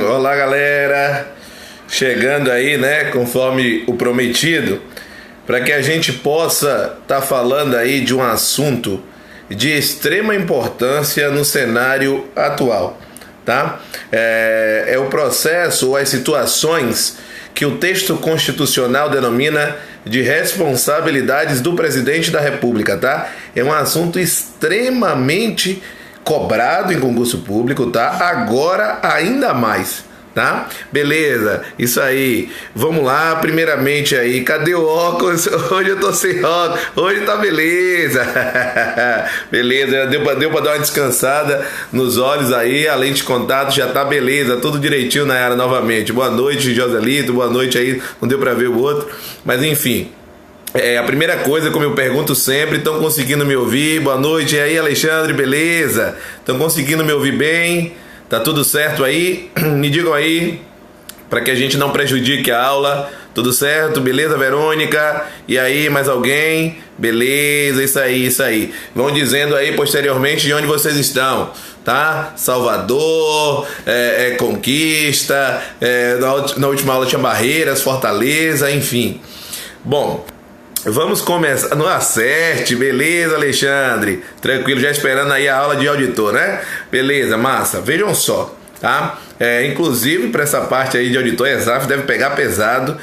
Olá, galera, chegando aí, né, conforme o prometido, para que a gente possa estar falando aí de um assunto de extrema importância no cenário atual, tá? É o processo ou as situações que o texto constitucional denomina de responsabilidades do presidente da República, tá? É um assunto extremamente cobrado em concurso público, tá? Agora ainda mais, tá? Beleza, isso aí. Vamos lá, primeiramente aí, cadê o óculos? Hoje eu tô sem óculos, hoje tá beleza. Beleza, deu pra dar uma descansada nos olhos aí, a lente de contato já tá beleza, tudo direitinho na área novamente. Boa noite, Joselito, boa noite aí, não deu pra ver o outro, mas enfim. A primeira coisa, como eu pergunto sempre, estão conseguindo me ouvir? Boa noite, e aí, Alexandre, beleza? Estão conseguindo me ouvir bem? Tá tudo certo aí? Me digam aí, para que a gente não prejudique a aula. Tudo certo? Beleza, Verônica? E aí, mais alguém? Beleza, isso aí. Vão dizendo aí posteriormente de onde vocês estão, tá? Salvador, Conquista, na última aula tinha Barreiras, Fortaleza, enfim. Bom, vamos começar no Acerte, beleza, Alexandre? Tranquilo, já esperando aí a aula de auditor, né? Beleza, massa. Vejam só, tá? Inclusive, para essa parte aí de auditor, ESAF deve pegar pesado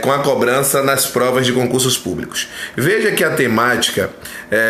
com a cobrança nas provas de concursos públicos. Veja que a temática,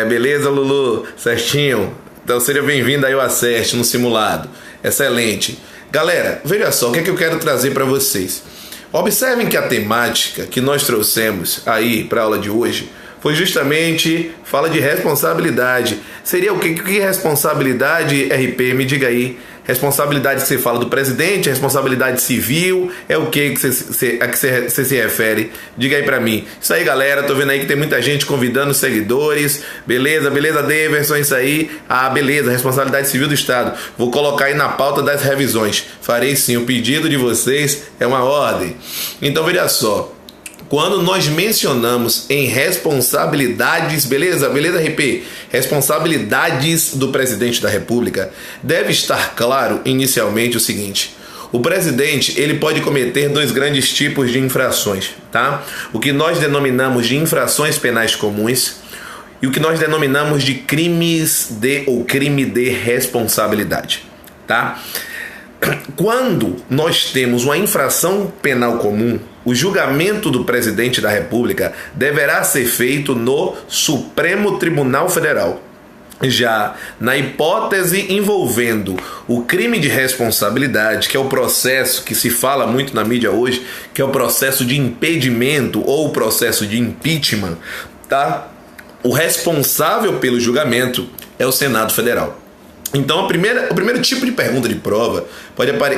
beleza, Lulu? Certinho? Então seja bem-vindo aí ao Acerte no simulado. Excelente. Galera, veja só, o que é que eu quero trazer para vocês. Observem que a temática que nós trouxemos aí para a aula de hoje foi justamente, fala de responsabilidade. Seria o que? Que responsabilidade, RP? Me diga aí. Responsabilidade que você fala do presidente, responsabilidade civil, é o que você se refere? Diga aí pra mim. Isso aí, galera, tô vendo aí que tem muita gente convidando seguidores. Beleza, Daverson, isso aí. Ah, beleza, responsabilidade civil do Estado. Vou colocar aí na pauta das revisões. Farei sim, o pedido de vocês é uma ordem. Então, veja só. Quando nós mencionamos em responsabilidades, beleza, RP? Responsabilidades do presidente da República, deve estar claro inicialmente o seguinte: o presidente, ele pode cometer dois grandes tipos de infrações, tá? O que nós denominamos de infrações penais comuns e o que nós denominamos de crimes de ou crime de responsabilidade, tá? Quando nós temos uma infração penal comum, o julgamento do presidente da República deverá ser feito no Supremo Tribunal Federal. Já na hipótese envolvendo o crime de responsabilidade, que é o processo que se fala muito na mídia hoje, que é o processo de impedimento ou o processo de impeachment, tá? O responsável pelo julgamento é o Senado Federal. Então, o primeiro tipo de pergunta de prova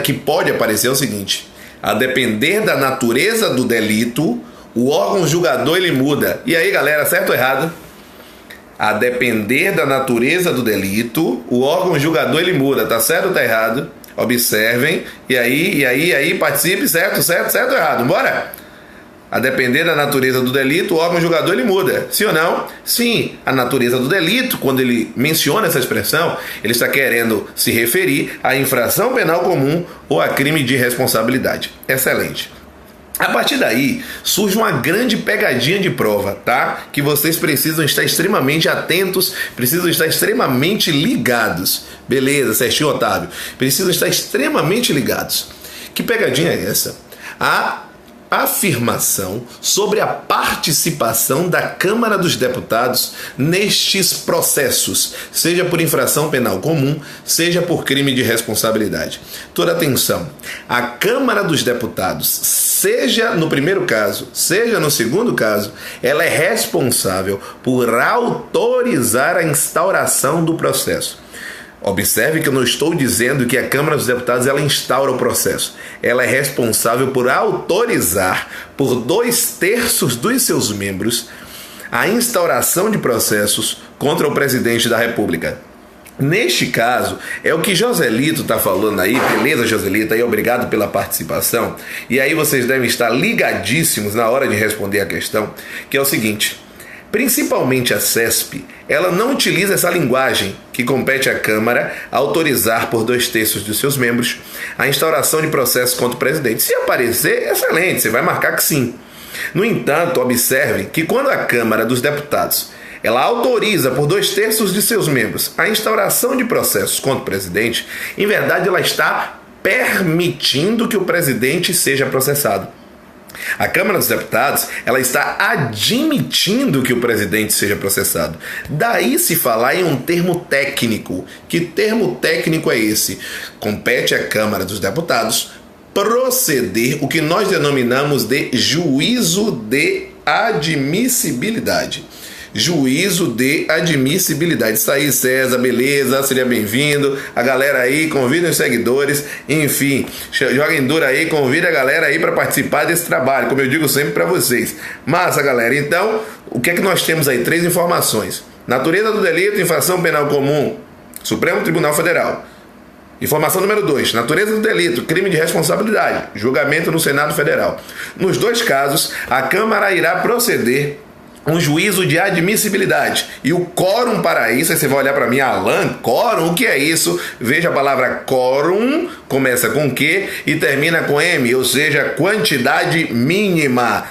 que pode aparecer é o seguinte: a depender da natureza do delito, o órgão julgador ele muda. E aí, galera, certo ou errado? A depender da natureza do delito, o órgão julgador ele muda, tá certo ou tá errado? Observem, e aí, participe, certo ou errado? Bora? A depender da natureza do delito, o órgão julgador ele muda. Sim ou não? Sim, a natureza do delito, quando ele menciona essa expressão, ele está querendo se referir à infração penal comum ou a crime de responsabilidade. Excelente. A partir daí, surge uma grande pegadinha de prova, tá? Que vocês precisam estar extremamente atentos, precisam estar extremamente ligados. Beleza, certinho, Otávio? Precisam estar extremamente ligados. Que pegadinha é essa? A afirmação sobre a participação da Câmara dos Deputados nestes processos, seja por infração penal comum, seja por crime de responsabilidade. Toda atenção, a Câmara dos Deputados, seja no primeiro caso, seja no segundo caso, ela é responsável por autorizar a instauração do processo. Observe que eu não estou dizendo que a Câmara dos Deputados ela instaura o processo. Ela é responsável por autorizar por 2/3 dos seus membros a instauração de processos contra o presidente da República. Neste caso, é o que Joselito está falando aí, beleza, Joselito? Aí, obrigado pela participação. E aí vocês devem estar ligadíssimos na hora de responder a questão, que é o seguinte: Principalmente a CESP, ela não utiliza essa linguagem que compete à Câmara autorizar por 2/3 dos seus membros a instauração de processo contra o presidente. Se aparecer, excelente, você vai marcar que sim. No entanto, observe que quando a Câmara dos Deputados ela autoriza por 2/3 de seus membros a instauração de processos contra o presidente, em verdade ela está permitindo que o presidente seja processado. A Câmara dos Deputados ela está admitindo que o presidente seja processado. Daí se falar em um termo técnico. Que termo técnico é esse? Compete à Câmara dos Deputados proceder o que nós denominamos de juízo de admissibilidade. Juízo de admissibilidade. Isso aí, César, beleza, seria bem-vindo. A galera aí, convida os seguidores, enfim, joguem duro aí, convida a galera aí para participar desse trabalho, como eu digo sempre para vocês. Massa, galera. Então, o que é que nós temos aí? 3 informações. Natureza do delito, infração penal comum, Supremo Tribunal Federal. Informação número 2, natureza do delito, crime de responsabilidade, julgamento no Senado Federal. Nos 2 casos, a Câmara irá proceder um juízo de admissibilidade. E o quórum para isso, aí você vai olhar para mim, Alan, quórum, o que é isso? Veja a palavra quórum, começa com Q e termina com M, ou seja, quantidade mínima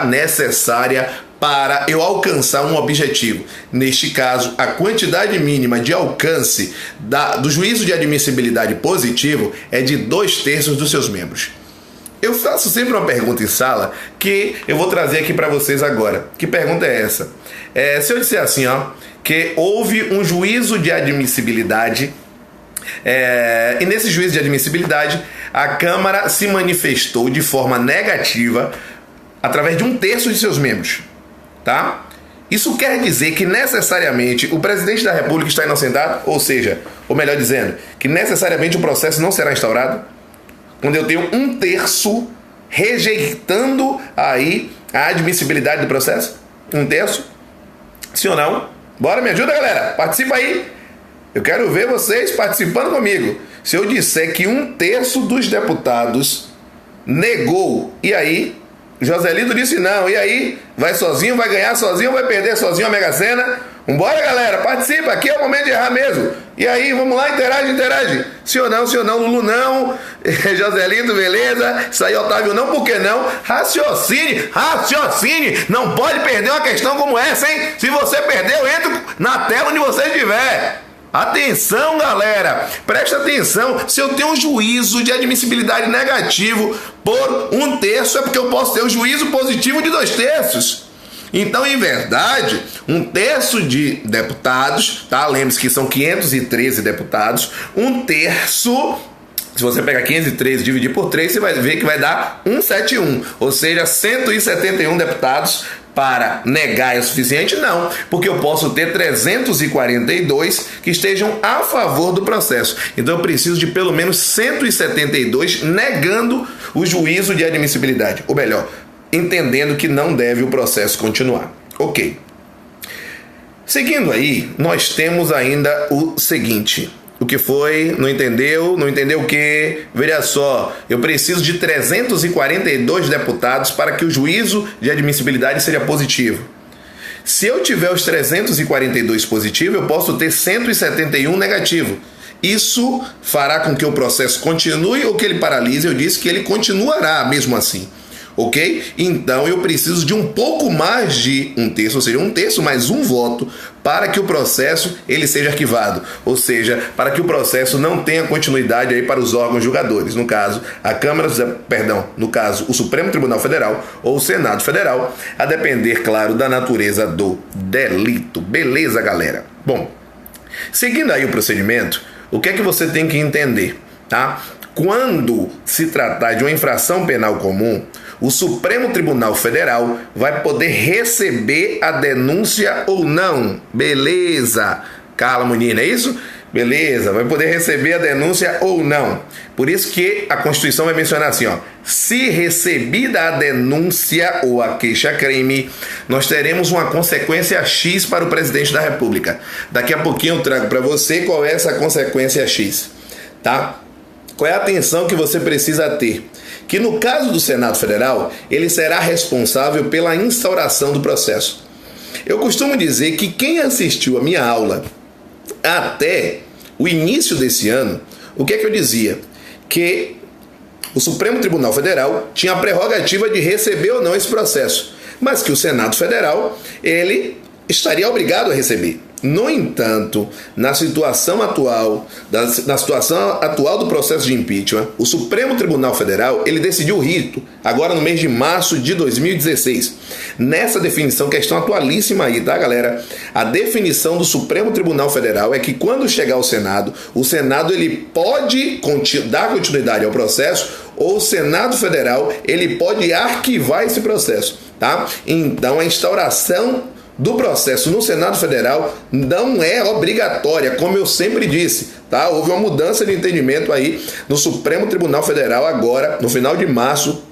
necessária para eu alcançar um objetivo. Neste caso, a quantidade mínima de alcance do juízo de admissibilidade positivo é de 2/3 dos seus membros. Eu faço sempre uma pergunta em sala que eu vou trazer aqui para vocês agora. Que pergunta é essa? Se eu disser assim, que houve um juízo de admissibilidade e nesse juízo de admissibilidade a Câmara se manifestou de forma negativa através de 1/3 de seus membros, tá? Isso quer dizer que necessariamente o presidente da República está inocentado? Ou seja, ou melhor dizendo, que necessariamente o processo não será instaurado? Quando eu tenho 1/3 rejeitando aí a admissibilidade do processo? 1/3? Sim ou não? Bora, me ajuda, galera. Participa aí. Eu quero ver vocês participando comigo. Se eu disser que 1/3 dos deputados negou, e aí? Joselito disse não. E aí? Vai sozinho, vai ganhar sozinho, vai perder sozinho a Mega Sena? Vambora, galera, participa, aqui é o momento de errar mesmo. E aí, vamos lá, interage. Sim ou não, Lulu não, Joselito, beleza, isso aí, Otávio não, por que não? Raciocine, não pode perder uma questão como essa, hein? Se você perder, eu entro na tela onde você estiver. Atenção, galera, presta atenção, se eu tenho um juízo de admissibilidade negativo por 1/3, é porque eu posso ter um juízo positivo de 2/3. Então, em verdade, 1/3 de deputados, tá? Lembre-se que são 513 deputados, 1/3, se você pegar 513 e dividir por 3, você vai ver que vai dar 171, ou seja, 171 deputados. Para negar é o suficiente? Não, porque eu posso ter 342 que estejam a favor do processo. Então eu preciso de pelo menos 172 negando o juízo de admissibilidade, ou melhor, entendendo que não deve o processo continuar. Ok. Seguindo aí, nós temos ainda o seguinte. O que foi? Não entendeu? Não entendeu o quê? Veja só, eu preciso de 342 deputados para que o juízo de admissibilidade seja positivo. Se eu tiver os 342 positivo, eu posso ter 171 negativo. Isso fará com que o processo continue ou que ele paralise. Eu disse que ele continuará mesmo assim. Ok? Então eu preciso de um pouco mais de 1/3, ou seja, 1/3 mais um voto para que o processo ele seja arquivado, ou seja, para que o processo não tenha continuidade aí para os órgãos julgadores, no caso a Câmara, no caso o Supremo Tribunal Federal ou o Senado Federal, a depender, claro, da natureza do delito. Beleza, galera? Bom, seguindo aí o procedimento, o que é que você tem que entender, tá? Quando se tratar de uma infração penal comum, o Supremo Tribunal Federal vai poder receber a denúncia ou não. Beleza. Carla Munir, é isso? Beleza, vai poder receber a denúncia ou não. Por isso que a Constituição vai mencionar assim, se recebida a denúncia ou a queixa-crime, nós teremos uma consequência X para o presidente da República. Daqui a pouquinho eu trago para você qual é essa consequência X, tá? Qual é a atenção que você precisa ter? Que no caso do Senado Federal, ele será responsável pela instauração do processo. Eu costumo dizer que quem assistiu a minha aula até o início desse ano, o que é que eu dizia? Que o Supremo Tribunal Federal tinha a prerrogativa de receber ou não esse processo, mas que o Senado Federal, ele estaria obrigado a receber. No entanto, na situação atual do processo de impeachment, o Supremo Tribunal Federal, ele decidiu o rito, agora no mês de março de 2016. Nessa definição, questão atualíssima aí, tá, galera? A definição do Supremo Tribunal Federal é que quando chegar ao Senado, o Senado ele pode dar continuidade ao processo, ou o Senado Federal ele pode arquivar esse processo, tá? Então, a instauração do processo no Senado Federal não é obrigatória, como eu sempre disse, tá? Houve uma mudança de entendimento aí no Supremo Tribunal Federal agora, no final de março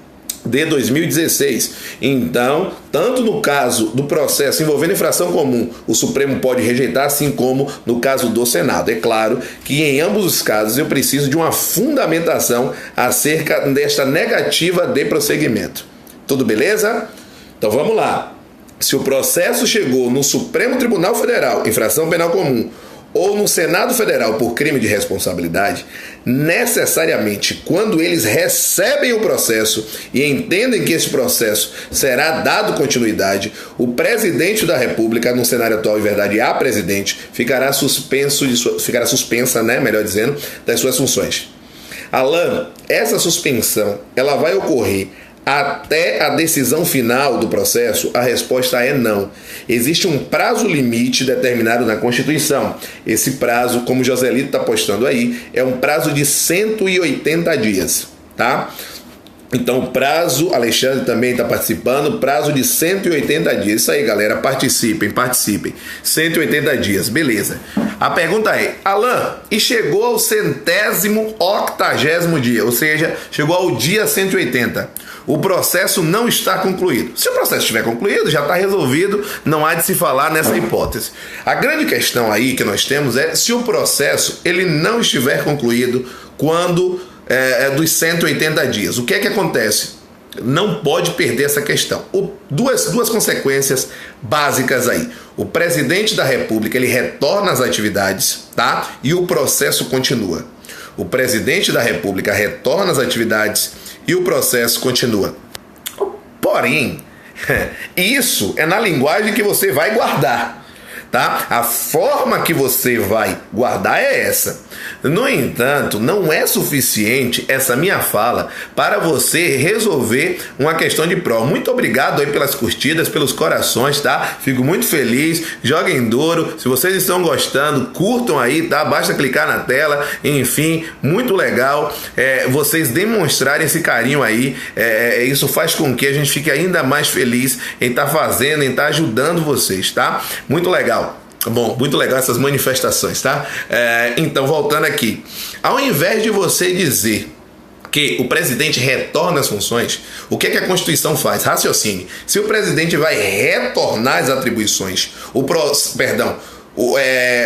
de 2016. Então, tanto no caso do processo envolvendo infração comum, o Supremo pode rejeitar, assim como no caso do Senado. É claro que em ambos os casos eu preciso de uma fundamentação acerca desta negativa de prosseguimento. Tudo beleza? Então vamos lá. Se o processo chegou no Supremo Tribunal Federal, infração penal comum, ou no Senado Federal por crime de responsabilidade, necessariamente, quando eles recebem o processo e entendem que esse processo será dado continuidade, o presidente da República, no cenário atual, em verdade, a presidente, ficará suspensa, né, melhor dizendo, das suas funções. Alan, essa suspensão, ela vai ocorrer até a decisão final do processo? A resposta é não. Existe um prazo limite determinado na Constituição. Esse prazo, como o Joselito está postando aí, é um prazo de 180 dias, tá? Então, o prazo, Alexandre também está participando, prazo de 180 dias. Isso aí, galera, participem. 180 dias, beleza. A pergunta é, Alan, e chegou ao 180º dia, ou seja, chegou ao dia 180. O processo não está concluído. Se o processo estiver concluído, já está resolvido, não há de se falar nessa hipótese. A grande questão aí que nós temos é se o processo ele não estiver concluído quando dos 180 dias. O que é que acontece? Não pode perder essa questão. Duas consequências básicas aí. O presidente da República ele retorna às atividades, tá? E o processo continua. O presidente da República retorna às atividades e o processo continua. Porém, isso é na linguagem que você vai guardar, tá? A forma que você vai guardar é essa. No entanto, não é suficiente essa minha fala para você resolver uma questão de prova. Muito obrigado aí pelas curtidas, pelos corações, tá? Fico muito feliz. Joguem duro. Se vocês estão gostando, curtam aí, tá? Basta clicar na tela. Enfim, muito legal vocês demonstrarem esse carinho aí. Isso faz com que a gente fique ainda mais feliz em estar fazendo, em estar ajudando vocês, tá? Muito legal. Bom, muito legal essas manifestações, tá? Então, voltando aqui. Ao invés de você dizer que o presidente retorna às funções, o que é que a Constituição faz? Raciocine. Se o presidente vai retornar às atribuições,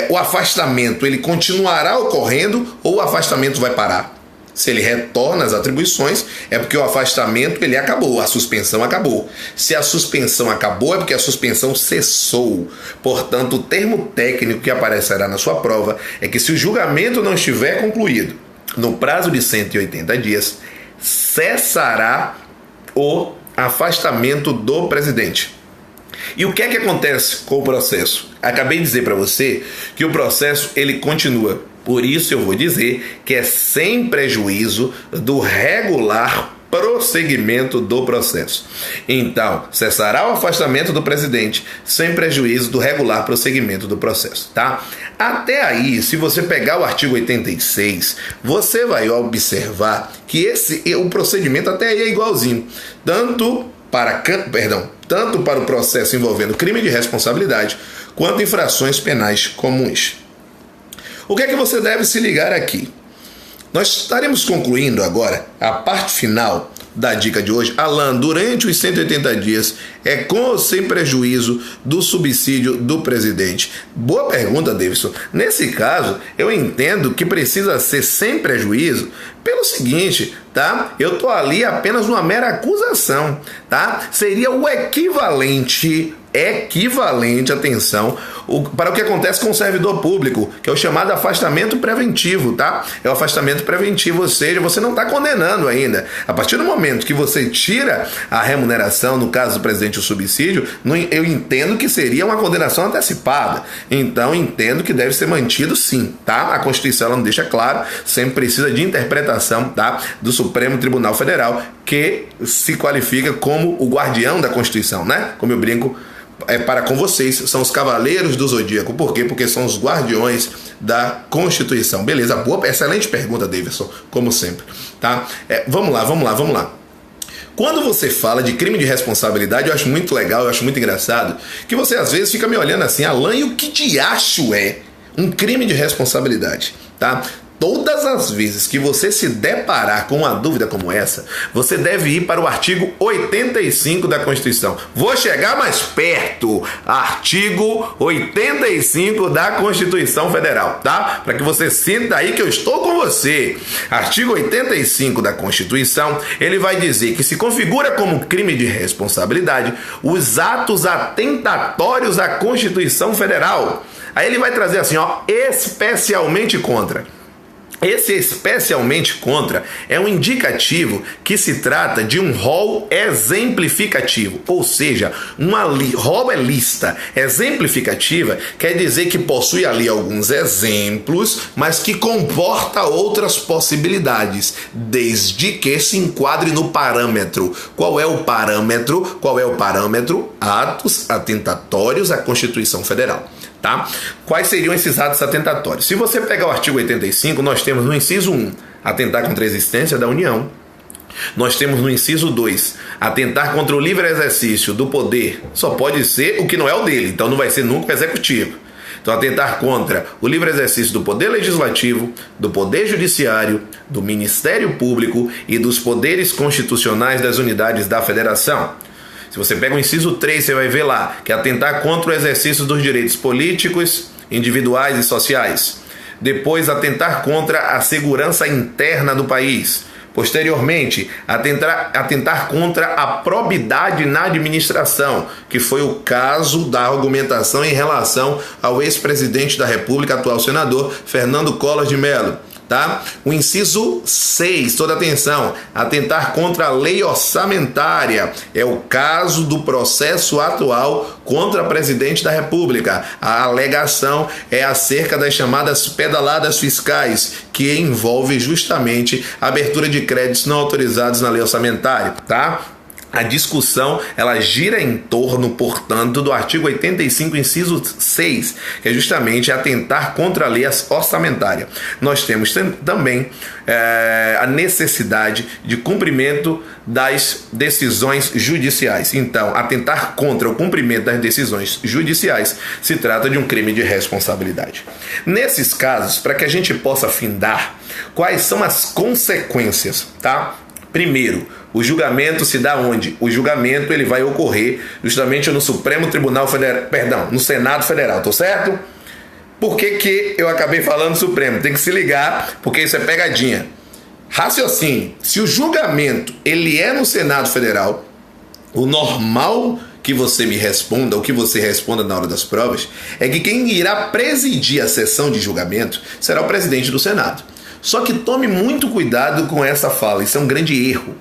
o afastamento, ele continuará ocorrendo ou o afastamento vai parar? Se ele retorna às atribuições, é porque o afastamento ele acabou, a suspensão acabou. Se a suspensão acabou, é porque a suspensão cessou. Portanto, o termo técnico que aparecerá na sua prova é que se o julgamento não estiver concluído no prazo de 180 dias, cessará o afastamento do presidente. E o que é que acontece com o processo? Acabei de dizer para você que o processo ele continua. Por isso eu vou dizer que é sem prejuízo do regular prosseguimento do processo. Então, cessará o afastamento do presidente sem prejuízo do regular prosseguimento do processo, tá? Até aí, se você pegar o artigo 86, você vai observar que o procedimento até aí é igualzinho, tanto para o processo envolvendo crime de responsabilidade quanto infrações penais comuns. O que é que você deve se ligar aqui? Nós estaremos concluindo agora a parte final da dica de hoje. Alan, durante os 180 dias, é com ou sem prejuízo do subsídio do presidente? Boa pergunta, Davidson. Nesse caso, eu entendo que precisa ser sem prejuízo pelo seguinte, tá? Eu tô ali apenas uma mera acusação, tá? Seria o equivalente equivalente, atenção, para o que acontece com o servidor público, que é o chamado afastamento preventivo, tá? É o afastamento preventivo, ou seja, você não está condenando ainda. A partir do momento que você tira a remuneração, no caso do presidente o subsídio, eu entendo que seria uma condenação antecipada. Então, entendo que deve ser mantido sim, tá? A Constituição ela não deixa claro, sempre precisa de interpretação, tá? Do Supremo Tribunal Federal, que se qualifica como o guardião da Constituição, né? Como eu brinco para com vocês, são os cavaleiros do Zodíaco. Por quê? Porque são os guardiões da Constituição. Beleza, boa, excelente pergunta, Davidson, como sempre, tá? Vamos lá. Quando você fala de crime de responsabilidade, eu acho muito legal, eu acho muito engraçado, que você às vezes fica me olhando assim, Alan, e o que diacho é um crime de responsabilidade, tá? Todas as vezes que você se deparar com uma dúvida como essa, você deve ir para o artigo 85 da Constituição. Vou chegar mais perto. Artigo 85 da Constituição Federal, tá? Para que você sinta aí que eu estou com você. Artigo 85 da Constituição, ele vai dizer que se configura como crime de responsabilidade os atos atentatórios à Constituição Federal. Aí ele vai trazer assim, ó, especialmente contra. Esse especialmente contra é um indicativo que se trata de um rol exemplificativo, ou seja, rol é lista. Exemplificativa quer dizer que possui ali alguns exemplos, mas que comporta outras possibilidades, desde que se enquadre no parâmetro. Qual é o parâmetro? Atos atentatórios à Constituição Federal. Tá? Quais seriam esses atos atentatórios? Se você pegar o artigo 85, nós temos no inciso 1, atentar contra a existência da União. Nós temos no inciso 2, atentar contra o livre exercício do poder. Só pode ser o que não é o dele, então não vai ser nunca o executivo. Então, atentar contra o livre exercício do poder legislativo, do poder judiciário, do Ministério Público e dos poderes constitucionais das unidades da Federação. Se você pega o inciso 3, você vai ver lá que é atentar contra o exercício dos direitos políticos, individuais e sociais. Depois, atentar contra a segurança interna do país. Posteriormente, atentar contra a probidade na administração, que foi o caso da argumentação em relação ao ex-presidente da República, atual senador, Fernando Collor de Mello. Tá? O inciso 6, toda atenção, atentar contra a lei orçamentária, é o caso do processo atual contra o presidente da República. A alegação é acerca das chamadas pedaladas fiscais, que envolve justamente a abertura de créditos não autorizados na lei orçamentária, tá? A discussão, ela gira em torno, portanto, do artigo 85, inciso 6, que é justamente atentar contra a lei orçamentária. Nós temos também a necessidade de cumprimento das decisões judiciais. Então, atentar contra o cumprimento das decisões judiciais se trata de um crime de responsabilidade. Nesses casos, para que a gente possa findar quais são as consequências, tá? Primeiro, o julgamento se dá onde? O julgamento ele vai ocorrer justamente no Supremo Tribunal Federal, no Senado Federal, tô certo? Por que eu acabei falando Supremo? Tem que se ligar, porque isso é pegadinha. Raciocínio, se o julgamento ele é no Senado Federal, o normal que você me responda, ou que você responda na hora das provas, é que quem irá presidir a sessão de julgamento será o presidente do Senado. Só que tome muito cuidado com essa fala, isso é um grande erro.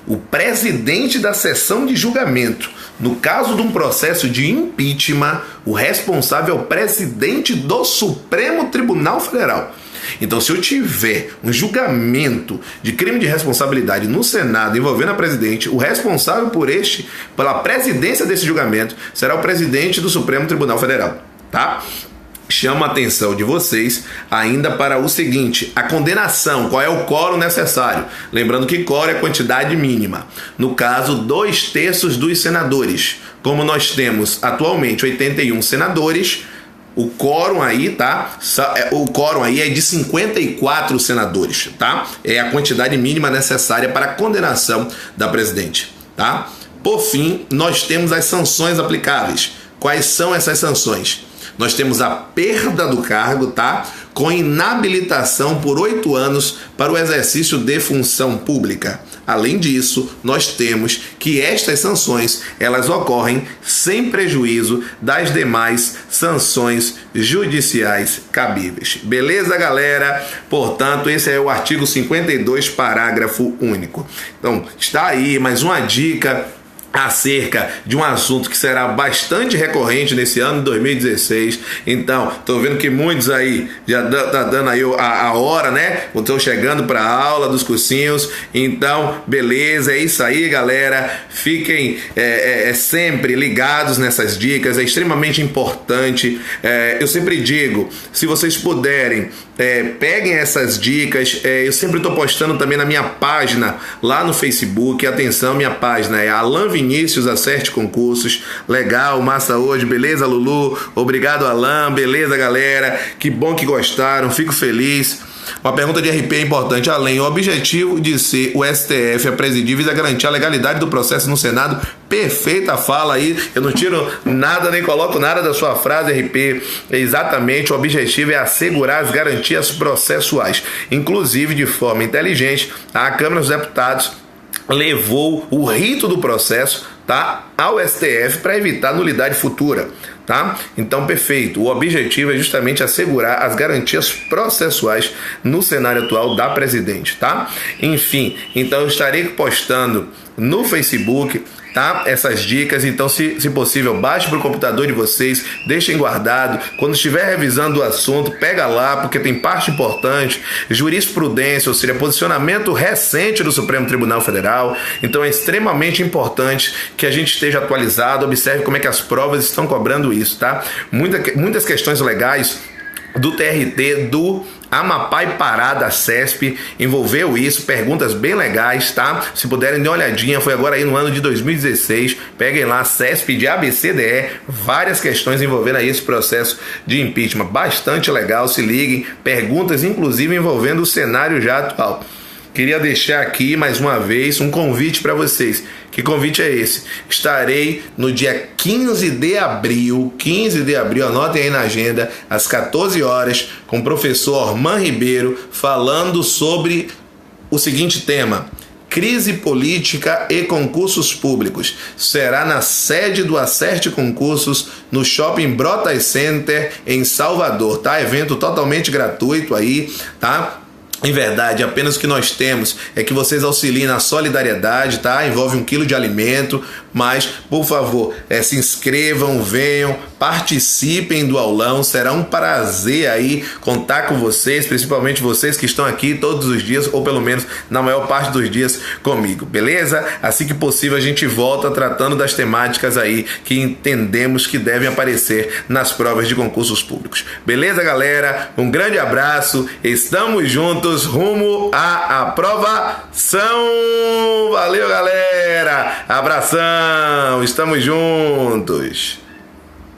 O presidente da sessão de julgamento, no caso de um processo de impeachment, o responsável é o presidente do Supremo Tribunal Federal. Então, se eu tiver um julgamento de crime de responsabilidade no Senado envolvendo a presidente, o responsável pela presidência desse julgamento será o presidente do Supremo Tribunal Federal, tá? Chama a atenção de vocês ainda para o seguinte, a condenação, qual é o quórum necessário? Lembrando que quórum é quantidade mínima. No caso, 2/3 dos senadores. Como nós temos atualmente 81 senadores, o quórum aí, tá? O quórum aí é de 54 senadores, tá? É a quantidade mínima necessária para a condenação da presidente, tá? Por fim, nós temos as sanções aplicáveis. Quais são essas sanções? Nós temos a perda do cargo, tá? Com inabilitação por 8 anos para o exercício de função pública. Além disso, nós temos que estas sanções, elas ocorrem sem prejuízo das demais sanções judiciais cabíveis. Beleza, galera? Portanto, esse é o artigo 52, parágrafo único. Então, está aí mais uma dica acerca de um assunto que será bastante recorrente nesse ano de 2016. Então, estou vendo que muitos aí já tá dando aí a hora, né? Estão chegando para a aula dos cursinhos. Então, beleza, é isso aí, galera. Fiquem sempre ligados nessas dicas, é extremamente importante. Eu sempre digo, se vocês puderem, peguem essas dicas. Eu sempre estou postando também na minha página lá no Facebook. Atenção, minha página é Alan Vinícius Acerte Concursos. Legal, massa hoje, beleza, Lulu? Obrigado, Alan, beleza, galera? Que bom que gostaram, fico feliz. Uma pergunta de RP importante, além o objetivo de ser o STF a presidir visa garantir a legalidade do processo no Senado. Perfeita fala aí, eu não tiro nada nem coloco nada da sua frase, RP. Exatamente, o objetivo é assegurar as garantias processuais. Inclusive, de forma inteligente, a Câmara dos Deputados levou o rito do processo, tá, ao STF para evitar nulidade futura, tá? Então, perfeito. O objetivo é justamente assegurar as garantias processuais no cenário atual da presidente, tá? Enfim, então eu estarei postando no Facebook, tá, essas dicas. Então, se possível, baixe para o computador de vocês, deixem guardado. Quando estiver revisando o assunto, pega lá, porque tem parte importante, jurisprudência, ou seja, posicionamento recente do Supremo Tribunal Federal. Então é extremamente importante que a gente esteja atualizado. Observe como é que as provas estão cobrando isso, tá? Muitas questões legais do TRT, do Amapá e Pará da CESP envolveu isso, perguntas bem legais, tá? Se puderem dar uma olhadinha, foi agora aí no ano de 2016, peguem lá, CESP de ABCDE, várias questões envolvendo aí esse processo de impeachment, bastante legal, se liguem, perguntas inclusive envolvendo o cenário já atual. Queria deixar aqui mais uma vez um convite para vocês. Que convite é esse? Estarei no dia 15 de abril, anotem aí na agenda, às 14 horas, com o professor Orman Ribeiro, falando sobre o seguinte tema: crise política e concursos públicos. Será na sede do Acerte Concursos, no Shopping Brotas Center, em Salvador, tá? Evento totalmente gratuito aí, tá? Em verdade, apenas o que nós temos é que vocês auxiliem na solidariedade, tá? Envolve 1 quilo de alimento, mas, por favor, se inscrevam, venham, participem do aulão. Será um prazer aí contar com vocês, principalmente vocês que estão aqui todos os dias, ou pelo menos na maior parte dos dias comigo, beleza? Assim que possível a gente volta tratando das temáticas aí que entendemos que devem aparecer nas provas de concursos públicos. Beleza, galera? Um grande abraço, estamos juntos rumo à aprovação. Valeu, galera! Abração! Estamos juntos!